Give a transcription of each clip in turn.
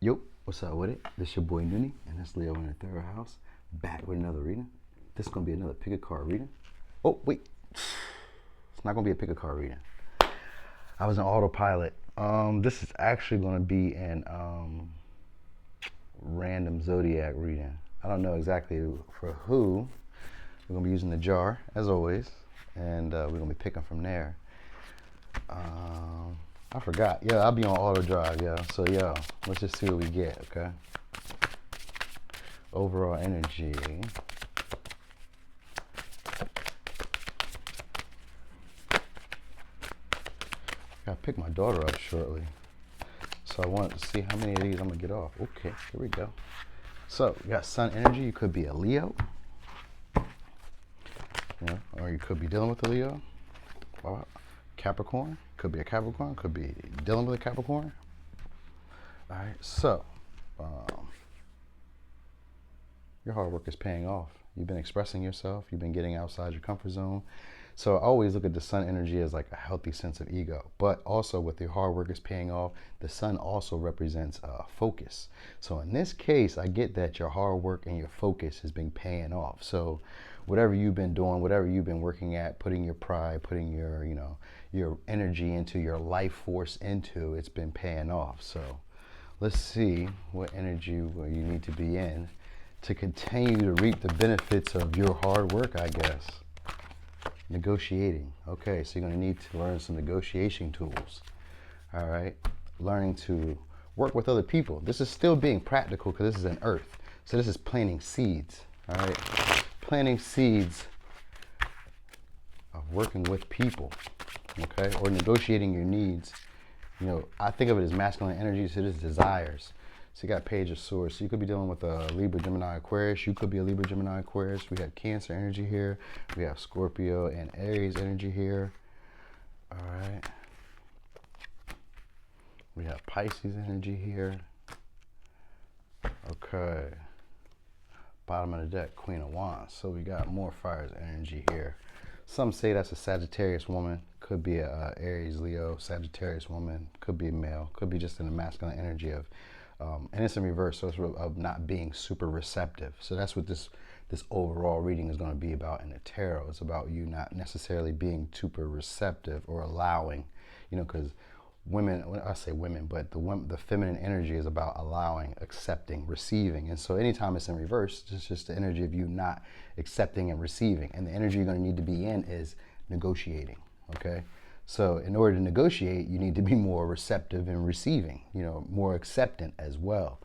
Yo, what's up with it? This your boy Noonie, and that's Leo in the third house, back with another reading. This is gonna be another pick a card reading. Oh wait, it's not gonna be a pick a card reading. I was on autopilot. This is actually gonna be an random zodiac reading. I don't know exactly for who. We're gonna be using the jar as always, and we're gonna be picking from there. I forgot. Yeah, I'll be on auto drive, yeah. So, yo, let's just see what we get, okay? Overall energy. Gotta pick my daughter up shortly. So I want to see how many of these I'm gonna get off. Okay, here we go. So, you got sun energy. You could be a Leo. Or you could be dealing with a Leo. Capricorn. Could be a Capricorn. Could be dealing with a Capricorn. All right, so your hard work is paying off. You've been expressing yourself. You've been getting outside your comfort zone. So I always look at the sun energy as like a healthy sense of ego. But also with your hard work is paying off, the sun also represents focus. So in this case, I get that your hard work and your focus has been paying off. So whatever you've been doing, whatever you've been working at, putting your pride, putting your, your energy into, your life force into, it's been paying off. So let's see what energy you need to be in to continue to reap the benefits of your hard work, I guess. Negotiating. Okay, so you're going to need to learn some negotiation tools. All right, learning to work with other people. This is still being practical because this is an earth. So this is planting seeds. All right, planting seeds of working with people. Okay, or negotiating your needs. I think of it as masculine energy, so it is desires. So you got Page of Swords. So you could be dealing with a Libra, Gemini, Aquarius. You could be a Libra, Gemini, Aquarius. We have Cancer energy here. We have Scorpio and Aries energy here. All right. We have Pisces energy here. Okay. Bottom of the deck, Queen of Wands. So we got more Fire's energy here. Some say that's a Sagittarius woman. Could be a Aries, Leo, Sagittarius woman. Could be a male. Could be just in the masculine energy of and it's in reverse, so it's of not being super receptive. So that's what this overall reading is going to be about in the tarot. It's about you not necessarily being super receptive or allowing, because women, I say women, but the feminine energy is about allowing, accepting, receiving. And so anytime it's in reverse, it's just the energy of you not accepting and receiving. And the energy you're going to need to be in is negotiating, okay? So in order to negotiate, you need to be more receptive and receiving, more acceptant as well.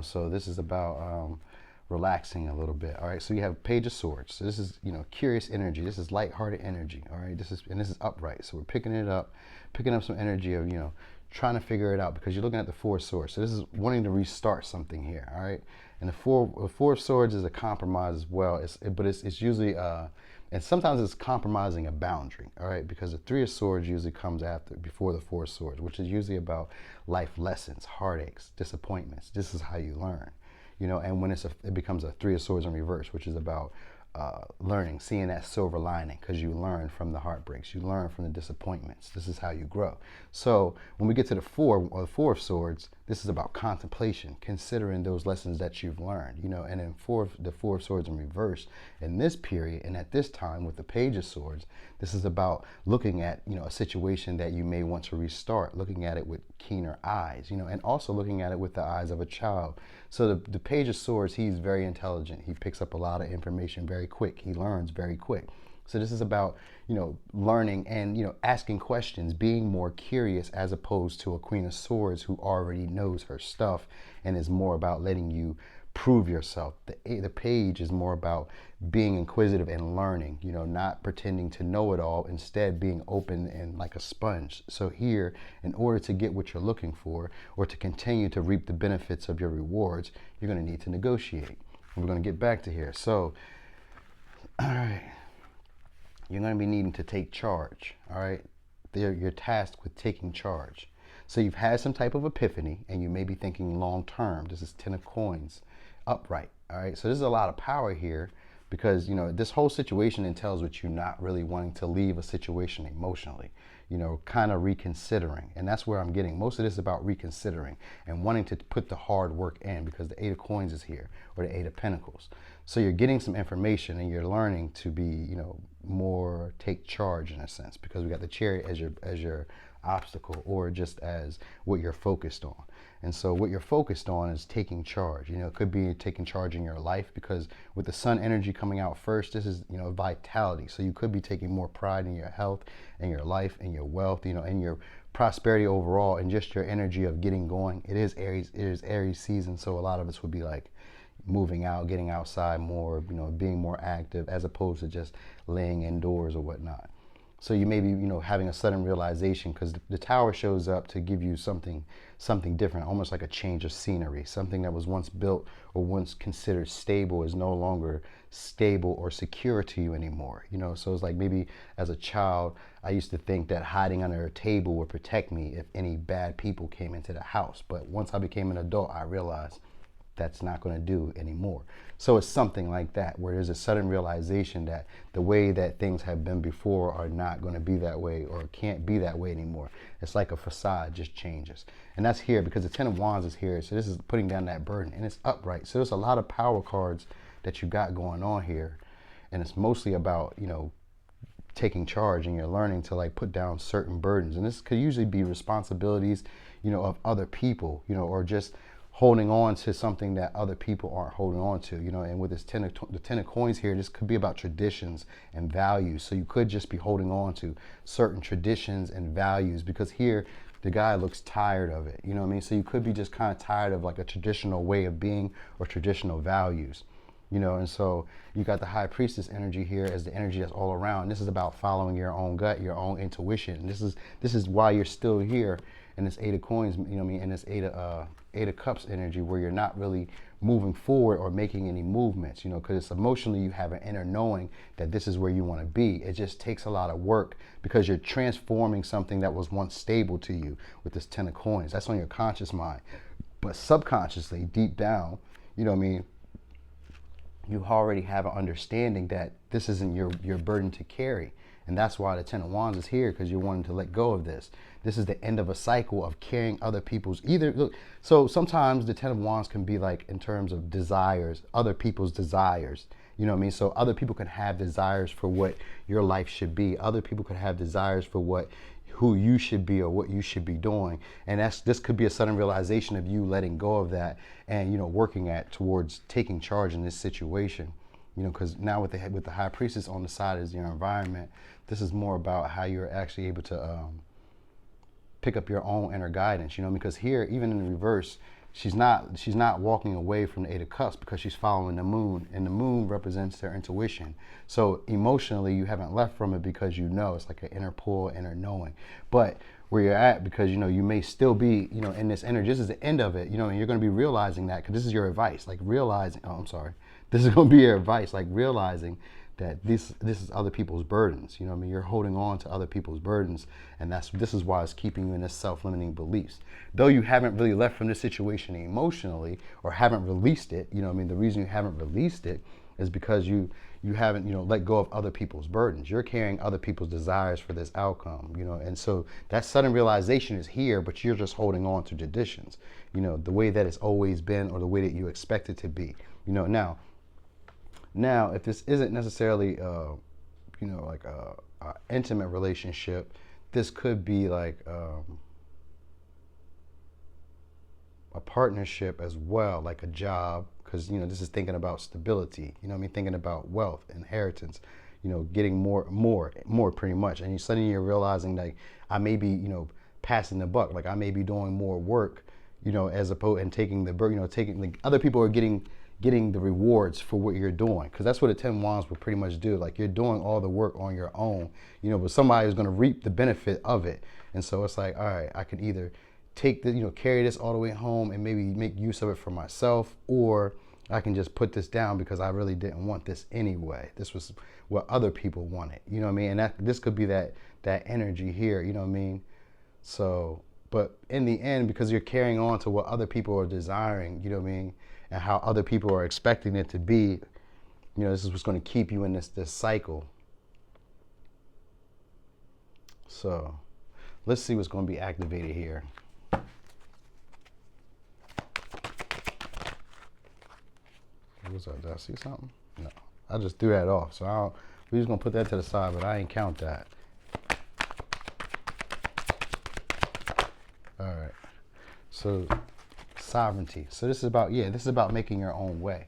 So this is about relaxing a little bit. All right, so you have Page of Swords. So this is, curious energy. This is lighthearted energy. All right, this is upright. So we're picking up some energy of, trying to figure it out because you're looking at the Four of Swords. So this is wanting to restart something here. All right, and the Four of Swords is a compromise as well. But it's usually and sometimes it's compromising a boundary, all right? Because the Three of Swords usually comes before the Four of Swords, which is usually about life lessons, heartaches, disappointments. This is how you learn, and when it becomes a Three of Swords in reverse, which is about learning, seeing that silver lining, because you learn from the heartbreaks, you learn from the disappointments. This is how you grow. So when we get to the Four of Swords, this is about contemplation, considering those lessons that you've learned, and then the Four of Swords in reverse in this period and at this time with the Page of Swords, this is about looking at, a situation that you may want to restart, looking at it with keener eyes, and also looking at it with the eyes of a child. So the Page of Swords, he's very intelligent. He picks up a lot of information very quick. He learns very quick. So this is about, learning and, asking questions, being more curious as opposed to a Queen of Swords who already knows her stuff and is more about letting you prove yourself. The Page is more about being inquisitive and learning, not pretending to know it all, instead being open and like a sponge. So here, in order to get what you're looking for or to continue to reap the benefits of your rewards, you're going to need to negotiate. We're going to get back to here. So, all right. You're going to be needing to take charge, all right? You're tasked with taking charge. So you've had some type of epiphany, and you may be thinking long term. This is Ten of Coins, upright, all right? So there's a lot of power here because, this whole situation entails with you not really wanting to leave a situation emotionally. kind of reconsidering. And that's where I'm getting most of this about reconsidering and wanting to put the hard work in, because the Eight of Coins is here, or the Eight of Pentacles. So you're getting some information and you're learning to be, more take charge in a sense, because we got the Chariot as your obstacle, or just as what you're focused on. And so what you're focused on is taking charge. It could be taking charge in your life, because with the Sun energy coming out first, this is, vitality. So you could be taking more pride in your health and your life and your wealth, and your prosperity overall, and just your energy of getting going. It is Aries season. So a lot of us would be like moving out, getting outside more, being more active, as opposed to just laying indoors or whatnot. So you may be, having a sudden realization, because the Tower shows up to give you something different, almost like a change of scenery. Something that was once built or once considered stable is no longer stable or secure to you anymore. So it's like, maybe as a child, I used to think that hiding under a table would protect me if any bad people came into the house. But once I became an adult, I realized that's not going to do anymore. So it's something like that, where there's a sudden realization that the way that things have been before are not going to be that way, or can't be that way anymore. It's like a facade just changes. And that's here because the Ten of Wands is here. So this is putting down that burden, and it's upright. So there's a lot of power cards that you got going on here. And it's mostly about, taking charge, and you're learning to like put down certain burdens. And this could usually be responsibilities, of other people, or just holding on to something that other people aren't holding on to, and with this the Ten of Coins here, this could be about traditions and values. So you could just be holding on to certain traditions and values, because here the guy looks tired of it, So you could be just kind of tired of like a traditional way of being or traditional values, and so you got the High Priestess energy here as the energy that's all around. This is about following your own gut, your own intuition. This is why you're still here in this Eight of Coins, and this Eight of Cups energy, where you're not really moving forward or making any movements, because it's emotionally you have an inner knowing that this is where you want to be. It just takes a lot of work, because you're transforming something that was once stable to you with this Ten of Coins. That's on your conscious mind. But subconsciously, deep down, you already have an understanding that this isn't your burden to carry. And that's why the Ten of Wands is here, because you're wanting to let go of this. This is the end of a cycle of carrying other people's so sometimes the Ten of Wands can be like in terms of desires, other people's desires. So other people can have desires for what your life should be. Other people could have desires for who you should be or what you should be doing. And this could be a sudden realization of you letting go of that and, working towards taking charge in this situation. Because now with the High Priestess on the side is your environment. This is more about how you're actually able to pick up your own inner guidance, because here, even in the reverse, she's not walking away from the Eight of Cups, because she's following the Moon, and the Moon represents their intuition. So emotionally, you haven't left from it, because it's like an inner pull, inner knowing. But where you're at, because you may still be in this energy. This is the end of it, and you're going to be realizing that, because this is your advice, like realizing. Oh, I'm sorry. This is going to be your advice, like realizing that this is other people's burdens. You're holding on to other people's burdens, and this is why it's keeping you in this self-limiting beliefs. Though you haven't really left from this situation emotionally, or haven't released it, the reason you haven't released it is because you haven't let go of other people's burdens. You're carrying other people's desires for this outcome, and so that sudden realization is here, but you're just holding on to traditions, the way that it's always been, or the way that you expect it to be. Now, if this isn't necessarily, like a intimate relationship, this could be like a partnership as well, like a job, because, this is thinking about stability, thinking about wealth, inheritance, getting more pretty much. And suddenly you're realizing like, I may be, passing the buck, like I may be doing more work, as opposed, and taking the, taking, like other people are getting the rewards for what you're doing, because that's what the Ten of Wands will pretty much do. Like you're doing all the work on your own, but somebody is going to reap the benefit of it. And so it's like, all right, I could either take the, carry this all the way home and maybe make use of it for myself, or I can just put this down because I really didn't want this anyway. This was what other people wanted, and this could be that energy here, So, but in the end, because you're carrying on to what other people are desiring, and how other people are expecting it to be, this is what's going to keep you in this cycle. So Let's see what's going to be activated here. What's that? Did I see something? No. I just threw that off. So we're just going to put that to the side, but I ain't count that. All right. So sovereignty. So this is about, this is about making your own way.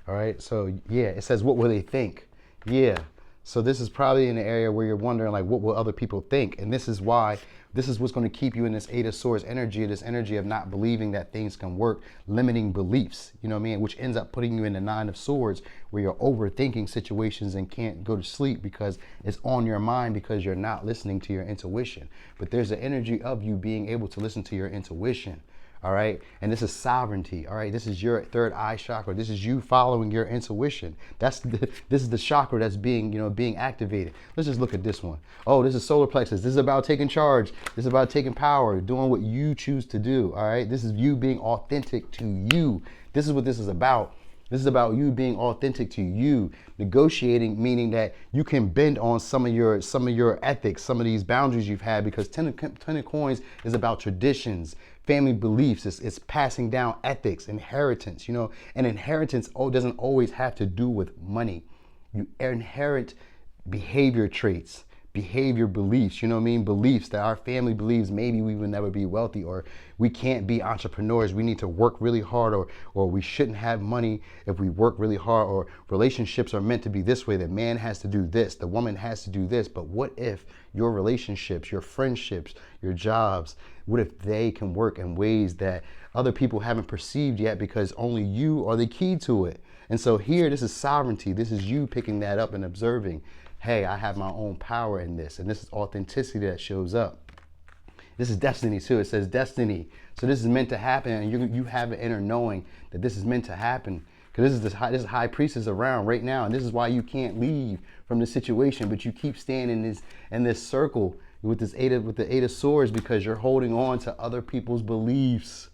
All right. So it says, what will they think? Yeah. So this is probably in the area where you're wondering, like, what will other people think? And this is why, this is what's going to keep you in this Eight of Swords energy, this energy of not believing that things can work, limiting beliefs, you know what I mean? Which ends up putting you in the Nine of Swords, where you're overthinking situations and can't go to sleep because it's on your mind, because you're not listening to your intuition. But there's the energy of you being able to listen to your intuition. All right. And this is sovereignty. All right. This is your third eye chakra. This is you following your intuition. This is the chakra that's being, being activated. Let's just look at this one. Oh, this is solar plexus. This is about taking charge. This is about taking power, doing what you choose to do. All right. This is you being authentic to you. This is what this is about. This is about you being authentic to you. Negotiating, meaning that you can bend on some of your ethics, some of these boundaries you've had, because Ten of Coins is about traditions, family beliefs. It's passing down ethics, inheritance, and inheritance doesn't always have to do with money. You inherit behavior traits, behavior beliefs, beliefs that our family believes maybe we will never be wealthy, or we can't be entrepreneurs. We need to work really hard, or we shouldn't have money if we work really hard, or relationships are meant to be this way. The man has to do this, the woman has to do this. But what if your relationships, your friendships, your jobs, what if they can work in ways that other people haven't perceived yet, because only you are the key to it? And so here, this is sovereignty. This is you picking that up and observing, hey, I have my own power in this. And this is authenticity that shows up. This is destiny too. It says destiny. So this is meant to happen, and you have an inner knowing that this is meant to happen. Because this is high priestess around right now, and this is why you can't leave from the situation, but you keep staying in this circle with the Eight of Swords, because you're holding on to other people's beliefs.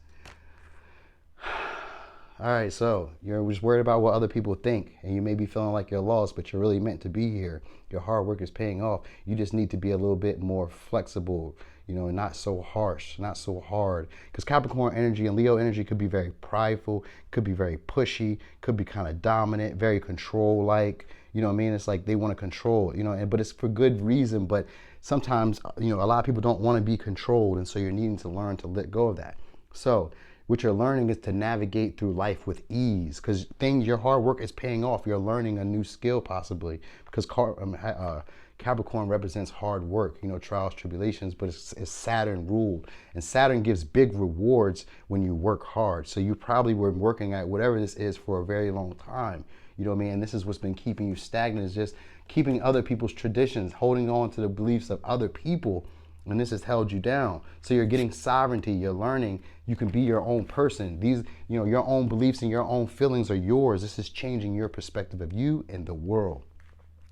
All right, so you're just worried about what other people think, and you may be feeling like you're lost, but you're really meant to be here. Your hard work is paying off. You just need to be a little bit more flexible, and not so harsh, not so hard. Because Capricorn energy and Leo energy could be very prideful, could be very pushy, could be kind of dominant, very control-like. You know what I mean? It's like they want to control, but it's for good reason. But sometimes, a lot of people don't want to be controlled, and so you're needing to learn to let go of that. So what you're learning is to navigate through life with ease, because your hard work is paying off. You're learning a new skill possibly, because Capricorn represents hard work, trials, tribulations, but it's Saturn ruled, and Saturn gives big rewards when you work hard. So you probably were working at whatever this is for a very long time. You know what I mean? And this is what's been keeping you stagnant, is just keeping other people's traditions, holding on to the beliefs of other people. And this has held you down. So you're getting sovereignty. You're learning you can be your own person. These, your own beliefs and your own feelings are yours. This is changing your perspective of you and the world.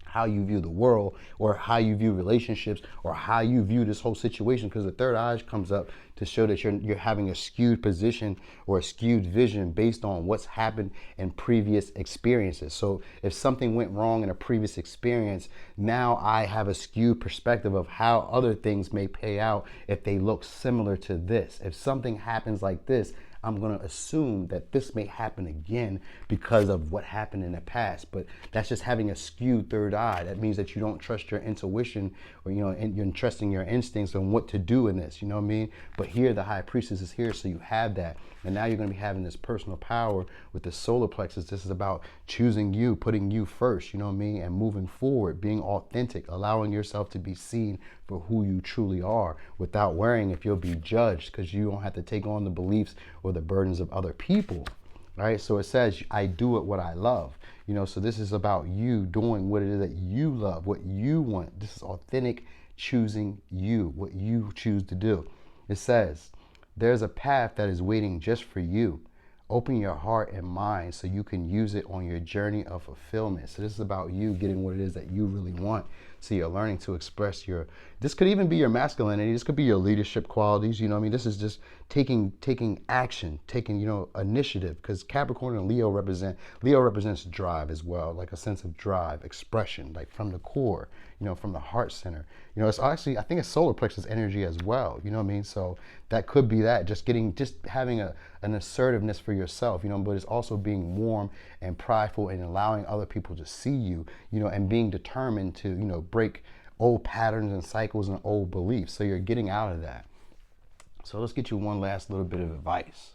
How you view the world, or how you view relationships, or how you view this whole situation. Because the third eye comes up to show that you're having a skewed position or a skewed vision based on what's happened in previous experiences. So if something went wrong in a previous experience, now I have a skewed perspective of how other things may pay out if they look similar to this. If something happens like this, I'm going to assume that this may happen again because of what happened in the past. But that's just having a skewed third eye. That means that you don't trust your intuition, or, and you're trusting your instincts on what to do in this, you know what I mean? But here, the High Priestess is here, so you have that. And now you're going to be having this personal power with the solar plexus. This is about choosing you, putting you first, you know what I mean? And moving forward, being authentic, allowing yourself to be seen for who you truly are, without worrying if you'll be judged, because you don't have to take on the beliefs or the burdens of other people. Right? So it says, I do it what I love. So this is about you doing what it is that you love, what you want. This is authentic choosing you, what you choose to do. It says, there's a path that is waiting just for you. Open your heart and mind so you can use it on your journey of fulfillment. So this is about you getting what it is that you really want. So you're learning to express this could even be your masculinity. This could be your leadership qualities. You know what I mean? This is just taking action, taking, initiative, because Capricorn and Leo represents drive as well, like a sense of drive, expression, like from the core, from the heart center. It's actually, I think it's solar plexus energy as well. You know what I mean? So that could be that, just having an assertiveness for yourself, but it's also being warm and prideful and allowing other people to see you, and being determined to, break old patterns and cycles and old beliefs. So you're getting out of that. So let's get you one last little bit of advice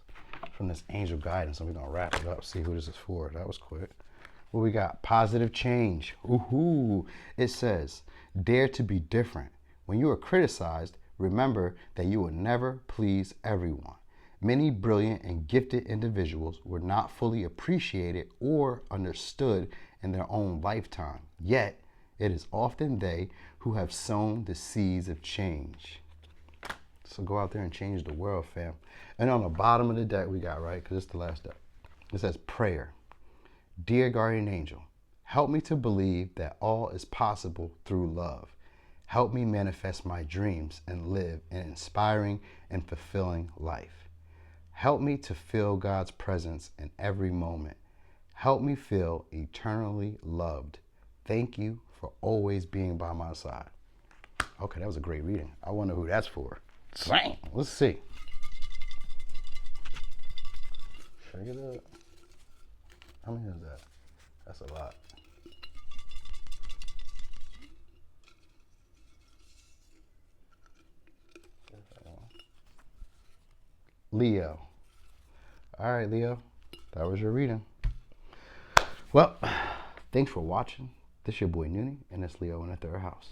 from this angel guidance, and we're gonna wrap it up, see who this is for. That was quick. What we got? Positive change. Ooh, it says, dare to be different. When you are criticized, remember that you will never please everyone. Many brilliant and gifted individuals were not fully appreciated or understood in their own lifetime. Yet, it is often they who have sown the seeds of change. So go out there and change the world, fam. And on the bottom of the deck we got, right, because it's the last deck, it says prayer. Dear guardian angel, help me to believe that all is possible through love. Help me manifest my dreams and live an inspiring and fulfilling life. Help me to feel God's presence in every moment. Help me feel eternally loved. Thank you for always being by my side. Okay, that was a great reading. I wonder who that's for. Dang, let's see. Shake it up. How many is that? That's a lot. Leo. All right, Leo. That was your reading. Well, thanks for watching. This your boy Noonie, and it's Leo in the third house.